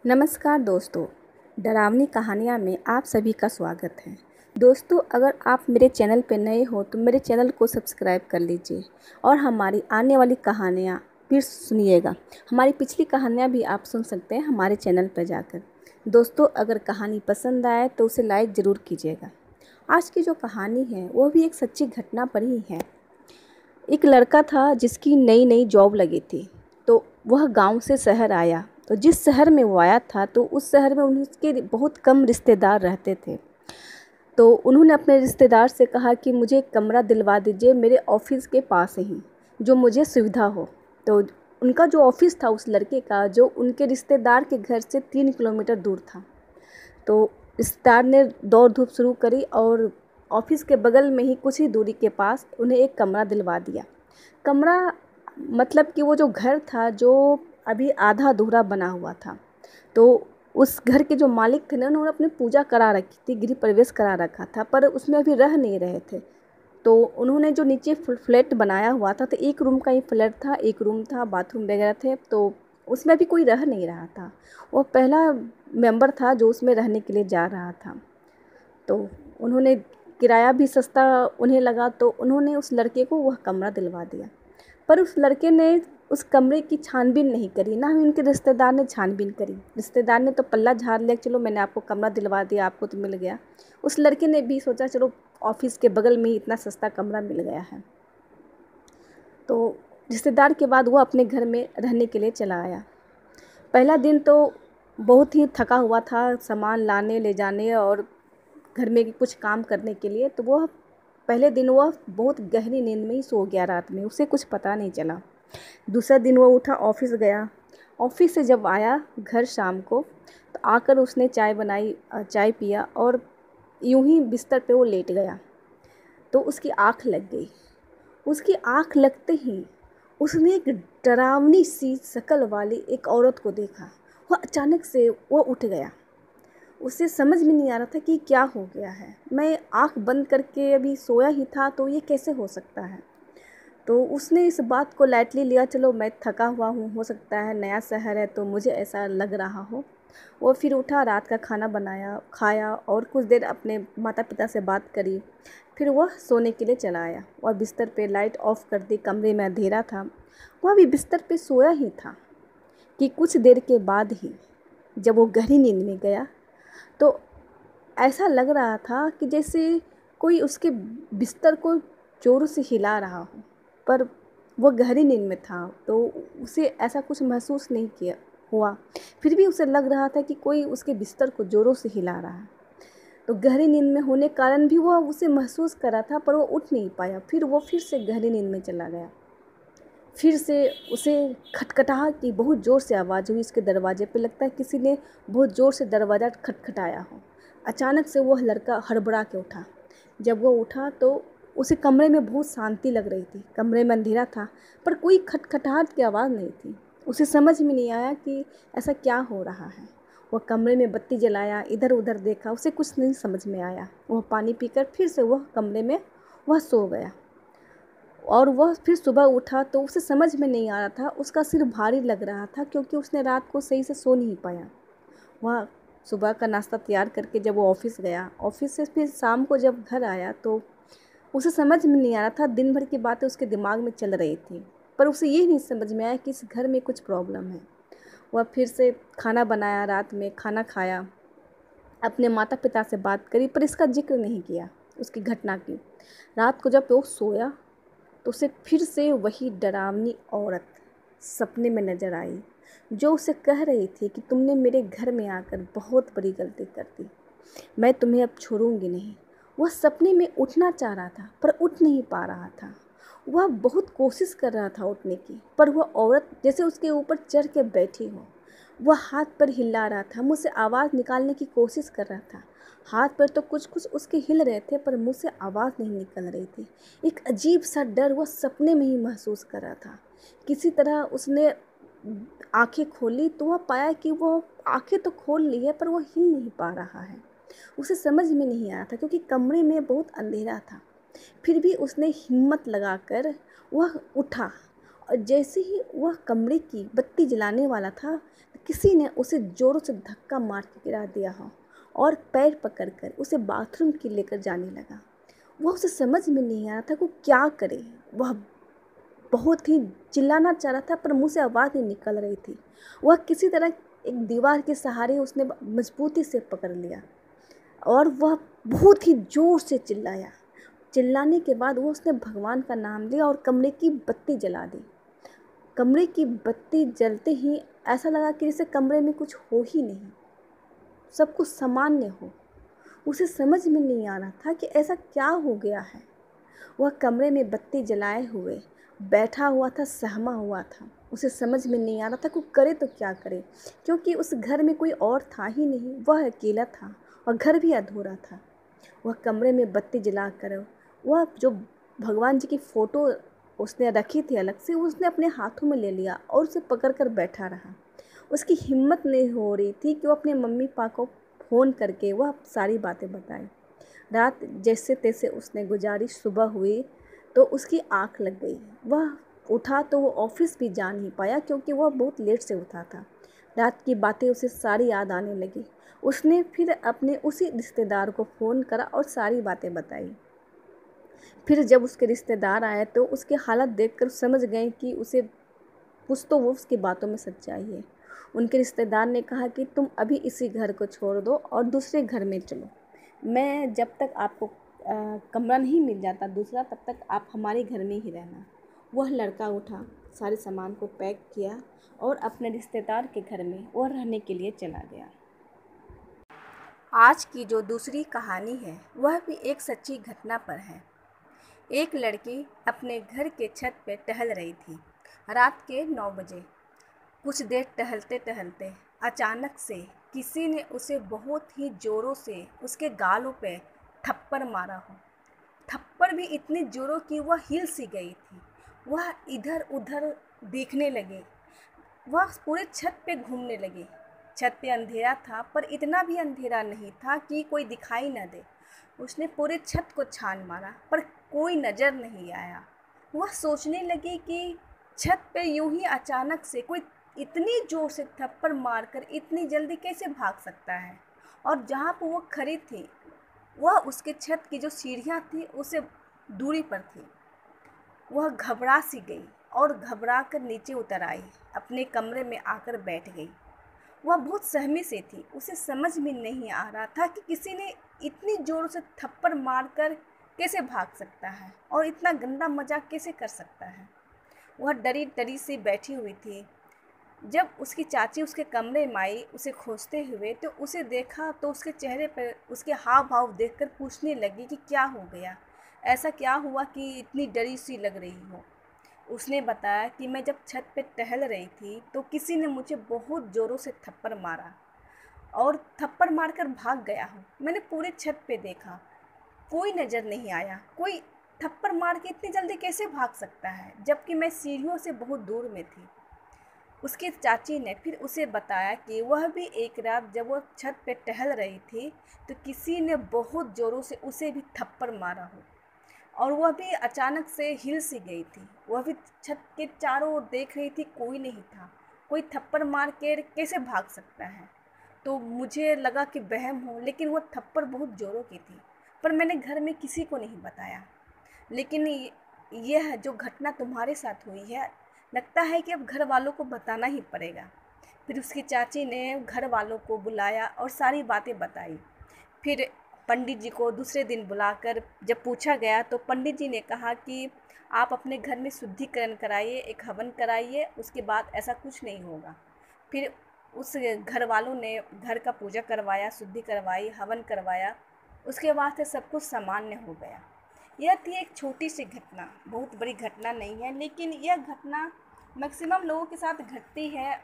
नमस्कार दोस्तों, डरावनी कहानियाँ में आप सभी का स्वागत है। दोस्तों, अगर आप मेरे चैनल पर नए हो तो मेरे चैनल को सब्सक्राइब कर लीजिए और हमारी आने वाली कहानियाँ फिर सुनिएगा। हमारी पिछली कहानियाँ भी आप सुन सकते हैं हमारे चैनल पर जाकर। दोस्तों, अगर कहानी पसंद आए तो उसे लाइक ज़रूर कीजिएगा। आज की जो कहानी है वो भी एक सच्ची घटना पर ही है। एक लड़का था जिसकी नई नई जॉब लगी थी, तो वह गांव से शहर आया। तो जिस शहर में वो आया था तो उस शहर में उसके बहुत कम रिश्तेदार रहते थे। तो उन्होंने अपने रिश्तेदार से कहा कि मुझे एक कमरा दिलवा दीजिए मेरे ऑफिस के पास ही, जो मुझे सुविधा हो। तो उनका जो ऑफिस था उस लड़के का, जो उनके रिश्तेदार के घर से 3 किलोमीटर दूर था। तो रिश्तेदार ने दौड़ धूप शुरू करी और ऑफिस के बगल में ही कुछ ही दूरी के पास उन्हें एक कमरा दिलवा दिया। कमरा मतलब कि वो जो घर था जो अभी आधा अधूरा बना हुआ था। तो उस घर के जो मालिक थे ना, उन्होंने अपनी पूजा करा रखी थी, गृह प्रवेश करा रखा था, पर उसमें अभी रह नहीं रहे थे। तो उन्होंने जो नीचे फ्लैट बनाया हुआ था, तो एक रूम का ही फ्लैट था, एक रूम था, बाथरूम वगैरह थे, तो उसमें भी कोई रह नहीं रहा था। वो पहला मेंबर था जो उसमें रहने के लिए जा रहा था। तो उन्होंने किराया भी सस्ता उन्हें लगा, तो उन्होंने उस लड़के को वह कमरा दिलवा दिया। पर उस लड़के ने उस कमरे की छानबीन नहीं करी, ना ही उनके रिश्तेदार ने छानबीन करी। रिश्तेदार ने तो पल्ला झाड़ लिया, चलो मैंने आपको कमरा दिलवा दिया, आपको तो मिल गया। उस लड़के ने भी सोचा चलो ऑफिस के बगल में ही इतना सस्ता कमरा मिल गया है। तो रिश्तेदार के बाद वो अपने घर में रहने के लिए चला आया। पहला दिन तो बहुत ही थका हुआ था, सामान लाने ले जाने और घर में कुछ काम करने के लिए। तो वह पहले दिन वह बहुत गहरी नींद में ही सो गया रात में, उसे कुछ पता नहीं चला। दूसरा दिन वो उठा, ऑफिस गया। ऑफिस से जब आया घर शाम को, तो आकर उसने चाय बनाई, चाय पिया और यूं ही बिस्तर पे वो लेट गया। तो उसकी आँख लग गई। उसकी आँख लगते ही उसने एक डरावनी सी शक्ल वाली एक औरत को देखा। वह अचानक से वो उठ गया। उसे समझ में नहीं आ रहा था कि क्या हो गया है। मैं आँख बंद करके अभी सोया ही था, तो ये कैसे हो सकता है। तो उसने इस बात को लाइटली लिया, चलो मैं थका हुआ हूँ, हो सकता है नया शहर है तो मुझे ऐसा लग रहा हो। वो फिर उठा, रात का खाना बनाया, खाया और कुछ देर अपने माता पिता से बात करी। फिर वह सोने के लिए चला आया। वह बिस्तर पे लाइट ऑफ कर दी, कमरे में अंधेरा था। वह भी बिस्तर पे सोया ही था कि कुछ देर के बाद ही जब वो गहरी नींद में गया, तो ऐसा लग रहा था कि जैसे कोई उसके बिस्तर को ज़ोरों से हिला रहा हो। पर वो गहरी नींद में था, तो उसे ऐसा कुछ महसूस नहीं किया हुआ। फिर भी उसे लग रहा था कि कोई उसके बिस्तर को ज़ोरों से हिला रहा है। तो गहरी नींद में होने कारण भी वह उसे महसूस कर रहा था, पर वो उठ नहीं पाया। फिर वो फिर से गहरी नींद में चला गया। फिर से उसे खटखटाहट की बहुत ज़ोर से आवाज़ हुई उसके दरवाजे पे। लगता है किसी ने बहुत ज़ोर से दरवाज़ा खटखटाया हो। अचानक से वह लड़का हड़बड़ा के उठा। जब वो उठा तो उसे कमरे में बहुत शांति लग रही थी। कमरे में अंधेरा था, पर कोई खटखटाहट की आवाज़ नहीं थी। उसे समझ में नहीं आया कि ऐसा क्या हो रहा है। वह कमरे में बत्ती जलाया, इधर उधर देखा, उसे कुछ नहीं समझ में आया। वह पानी पीकर फिर से वह कमरे में वह सो गया। और वह फिर सुबह उठा तो उसे समझ में नहीं आ रहा था, उसका सिर भारी लग रहा था, क्योंकि उसने रात को सही से सो नहीं पाया। वह सुबह का नाश्ता तैयार करके जब वो ऑफिस गया, ऑफिस से फिर शाम को जब घर आया, तो उसे समझ में नहीं आ रहा था। दिन भर की बातें उसके दिमाग में चल रही थी, पर उसे ये नहीं समझ में आया कि इस घर में कुछ प्रॉब्लम है। वह फिर से खाना बनाया, रात में खाना खाया, अपने माता पिता से बात करी, पर इसका जिक्र नहीं किया उसकी घटना की। रात को जब वो सोया तो उसे फिर से वही डरावनी औरत सपने में नजर आई, जो उसे कह रही थी कि तुमने मेरे घर में आकर बहुत बड़ी गलती कर दी, मैं तुम्हें अब छोड़ूंगी नहीं। वह सपने में उठना चाह रहा था, पर उठ नहीं पा रहा था। वह बहुत कोशिश कर रहा था उठने की, पर वह औरत जैसे उसके ऊपर चढ़ के बैठी हो। वह हाथ पर हिला रहा था, मुँह से आवाज़ निकालने की कोशिश कर रहा था। हाथ पर तो कुछ कुछ उसके हिल रहे थे, पर मुँह से आवाज़ नहीं निकल रही थी। एक अजीब सा डर वह सपने में ही महसूस कर रहा था। किसी तरह उसने आंखें खोली तो वह पाया कि वह आंखें तो खोल ली है, पर वह हिल नहीं पा रहा है। उसे समझ में नहीं आ रहा था, क्योंकि कमरे में बहुत अंधेरा था। फिर भी उसने हिम्मत लगाकर वह उठा, और जैसे ही वह कमरे की बत्ती जलाने वाला था, किसी ने उसे ज़ोरों से धक्का मार के गिरा दिया हो और पैर पकड़कर उसे बाथरूम की लेकर जाने लगा। वह उसे समझ में नहीं आ रहा था कि वो क्या करे। वह बहुत ही चिल्लाना चाह रहा था पर मुँह से आवाज़ नहीं निकल रही थी। वह किसी तरह एक दीवार के सहारे उसने मजबूती से पकड़ लिया और वह बहुत ही ज़ोर से चिल्लाया। चिल्लाने के बाद वो उसने भगवान का नाम लिया और कमरे की बत्ती जला दी। कमरे की बत्ती जलते ही ऐसा लगा कि जैसे कमरे में कुछ हो ही नहीं, सब कुछ सामान्य हो। उसे समझ में नहीं आ रहा था कि ऐसा क्या हो गया है। वह कमरे में बत्ती जलाए हुए बैठा हुआ था, सहमा हुआ था। उसे समझ में नहीं आ रहा था कि करे तो क्या करे, क्योंकि उस घर में कोई और था ही नहीं। वह अकेला था और घर भी अधूरा था। वह कमरे में बत्ती जलाकर वह जो भगवान जी की फ़ोटो उसने रखी थी अलग से, उसने अपने हाथों में ले लिया और उसे पकड़ कर बैठा रहा। उसकी हिम्मत नहीं हो रही थी कि वो अपने मम्मी पापा को फ़ोन करके वह सारी बातें बताए। रात जैसे तैसे उसने गुजारी। सुबह हुई तो उसकी आँख लग गई। वह उठा तो वो ऑफिस भी जा नहीं पाया क्योंकि वह बहुत लेट से उठा था। रात की बातें उसे सारी याद आने लगी। उसने फिर अपने उसी रिश्तेदार को फ़ोन करा और सारी बातें बताई। फिर जब उसके रिश्तेदार आए तो उसकी हालत देखकर समझ गए कि उसे कुछ तो वो उसकी बातों में सच्चाई है। उनके रिश्तेदार ने कहा कि तुम अभी इसी घर को छोड़ दो और दूसरे घर में चलो। मैं जब तक आपको कमरा नहीं मिल जाता दूसरा, तब तक आप हमारे घर में ही रहना। वह लड़का उठा, सारे सामान को पैक किया और अपने रिश्तेदार के घर में वह रहने के लिए चला गया। आज की जो दूसरी कहानी है वह भी एक सच्ची घटना पर है। एक लड़की अपने घर के छत पर टहल रही थी। रात के 9 बजे कुछ देर टहलते टहलते अचानक से किसी ने उसे बहुत ही ज़ोरों से उसके गालों पे थप्पड़ मारा हो। थप्पड़ भी इतनी ज़ोरों की वह हिल सी गई थी। वह इधर उधर देखने लगी। वह पूरे छत पे घूमने लगी। छत पे अंधेरा था पर इतना भी अंधेरा नहीं था कि कोई दिखाई न दे। उसने पूरे छत को छान मारा पर कोई नज़र नहीं आया। वह सोचने लगी कि छत पे यूं ही अचानक से कोई इतनी ज़ोर से थप्पड़ मारकर इतनी जल्दी कैसे भाग सकता है। और जहाँ पर वो खड़ी थी वह उसके छत की जो सीढ़ियाँ थी उससे दूरी पर थी। वह घबरा सी गई और घबरा कर नीचे उतर आई, अपने कमरे में आकर बैठ गई। वह बहुत सहमी से थी। उसे समझ में नहीं आ रहा था कि किसी ने इतनी ज़ोर से थप्पड़ मारकर कैसे भाग सकता है और इतना गंदा मजाक कैसे कर सकता है। वह डरी डरी से बैठी हुई थी। जब उसकी चाची उसके कमरे में आई उसे खोजते हुए तो उसे देखा तो उसके चेहरे पर उसके हाव भाव देखकर पूछने लगी कि क्या हो गया, ऐसा क्या हुआ कि इतनी डरी सी लग रही हो। उसने बताया कि मैं जब छत पे टहल रही थी तो किसी ने मुझे बहुत ज़ोरों से थप्पड़ मारा और थप्पड़ मारकर भाग गया हूँ। मैंने पूरे छत पे देखा, कोई नज़र नहीं आया। कोई थप्पड़ मार के इतनी जल्दी कैसे भाग सकता है, जबकि मैं सीढ़ियों से बहुत दूर में थी। उसकी चाची ने फिर उसे बताया कि वह भी एक रात जब वो छत पे टहल रही थी तो किसी ने बहुत ज़ोरों से उसे भी थप्पड़ मारा हो और वह भी अचानक से हिल सी गई थी। वह भी छत के चारों ओर देख रही थी, कोई नहीं था। कोई थप्पड़ मार के कैसे भाग सकता है। तो मुझे लगा कि वहम हो, लेकिन वह थप्पड़ बहुत ज़ोरों की थी। पर मैंने घर में किसी को नहीं बताया। लेकिन यह जो घटना तुम्हारे साथ हुई है, लगता है कि अब घर वालों को बताना ही पड़ेगा। फिर उसकी चाची ने घर वालों को बुलाया और सारी बातें बताई। फिर पंडित जी को दूसरे दिन बुलाकर जब पूछा गया तो पंडित जी ने कहा कि आप अपने घर में शुद्धिकरण कराइए, एक हवन कराइए, उसके बाद ऐसा कुछ नहीं होगा। फिर उस घर वालों ने घर का पूजा करवाया, शुद्धि करवाई, हवन करवाया। उसके बाद से सब कुछ सामान्य हो गया। यह थी एक छोटी सी घटना, बहुत बड़ी घटना नहीं है, लेकिन यह घटना मैक्सिमम लोगों के साथ घटती है।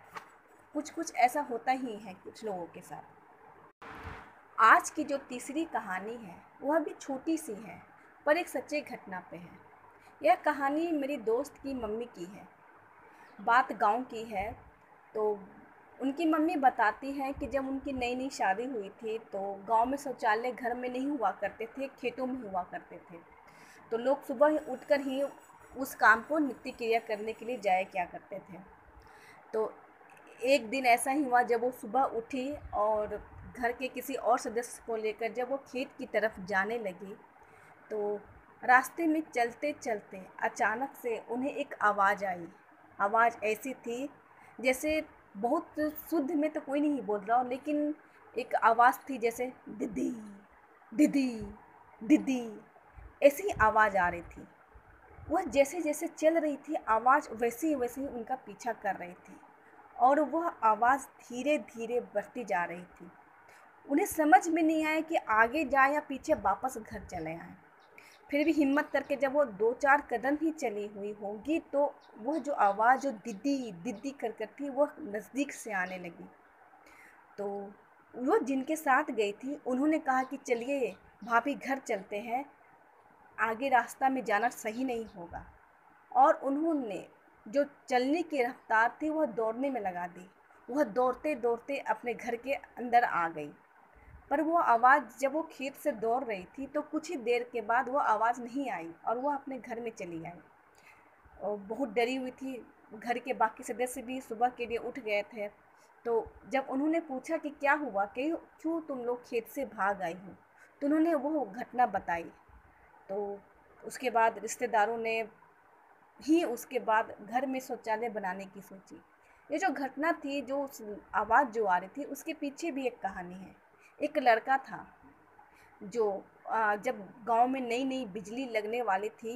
कुछ कुछ ऐसा होता ही है कुछ लोगों के साथ। आज की जो तीसरी कहानी है वह भी छोटी सी है पर एक सच्ची घटना पे है। यह कहानी मेरी दोस्त की मम्मी की है। बात गांव की है। तो उनकी मम्मी बताती हैं कि जब उनकी नई नई शादी हुई थी तो गांव में शौचालय घर में नहीं हुआ करते थे, खेतों में हुआ करते थे। तो लोग सुबह उठकर ही उस काम को नित्य क्रिया करने के लिए जाया क्या करते थे। तो एक दिन ऐसा ही हुआ जब वो सुबह उठी और घर के किसी और सदस्य को लेकर जब वो खेत की तरफ जाने लगी, तो रास्ते में चलते चलते अचानक से उन्हें एक आवाज़ आई। आवाज़ ऐसी थी जैसे, बहुत शुद्ध में तो कोई नहीं बोल रहा हो, लेकिन एक आवाज़ थी जैसे दीदी, दीदी, दीदी, ऐसी ही आवाज़ आ रही थी। वह जैसे जैसे चल रही थी, आवाज़ वैसे ही उनका पीछा कर रही थी और वह आवाज़ धीरे धीरे बढ़ती जा रही थी। उन्हें समझ में नहीं आया कि आगे जाए या पीछे वापस घर चले आए। फिर भी हिम्मत करके जब वो 2-4 कदम ही चली हुई होगी, तो वह जो आवाज़ जो दीदी दीदी कर थी, वह नज़दीक से आने लगी। तो वो जिनके साथ गई थी, उन्होंने कहा कि चलिए भाभी घर चलते हैं, आगे रास्ता में जाना सही नहीं होगा। और उन्होंने जो चलने की रफ्तार थी वह दौड़ने में लगा दी। वह दौड़ते दौड़ते अपने घर के अंदर आ गई। पर वो आवाज़ जब वो खेत से दौड़ रही थी, तो कुछ ही देर के बाद वो आवाज़ नहीं आई और वो अपने घर में चली आई। और बहुत डरी हुई थी। घर के बाकी सदस्य भी सुबह के लिए उठ गए थे। तो जब उन्होंने पूछा कि क्या हुआ, क्यों तुम लोग खेत से भाग आई हो, तो उन्होंने वो घटना बताई। तो उसके बाद रिश्तेदारों ने ही उसके बाद घर में शौचालय बनाने की सोची। ये जो घटना थी, जो उस आवाज़ जो आ रही थी, उसके पीछे भी एक कहानी है। एक लड़का था जो जब गांव में नई नई बिजली लगने वाली थी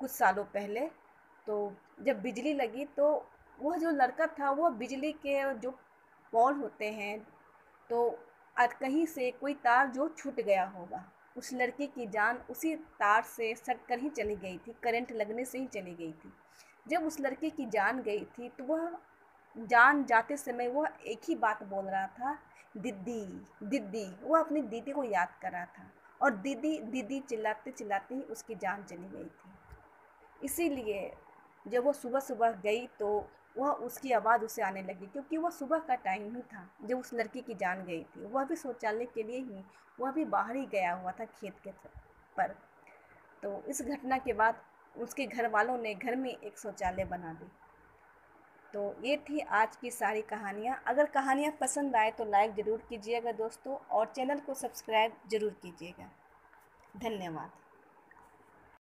कुछ सालों पहले, तो जब बिजली लगी तो वह जो लड़का था, वह बिजली के जो पोल होते हैं, तो कहीं से कोई तार जो छूट गया होगा। उस लड़के की जान उसी तार से सट कर ही चली गई थी, करंट लगने से ही चली गई थी। जब उस लड़के की जान गई थी, तो वह जान जाते समय वह एक ही बात बोल रहा था, दीदी, दीदी। वह अपनी दीदी को याद कर रहा था और दीदी दीदी चिल्लाते चिल्लाते ही उसकी जान चली गई थी। इसीलिए जब वो सुबह सुबह गई, तो वह उसकी आवाज़ उसे आने लगी, क्योंकि वह सुबह का टाइम ही था जब उस लड़की की जान गई थी। वह भी शौचालय के लिए ही, वह भी बाहर ही गया हुआ था खेत के पर। तो इस घटना के बाद उसके घर वालों ने घर में एक शौचालय बना दी। तो ये थी आज की सारी कहानियाँ। अगर कहानियाँ पसंद आए तो लाइक ज़रूर कीजिएगा दोस्तों, और चैनल को सब्सक्राइब ज़रूर कीजिएगा। धन्यवाद।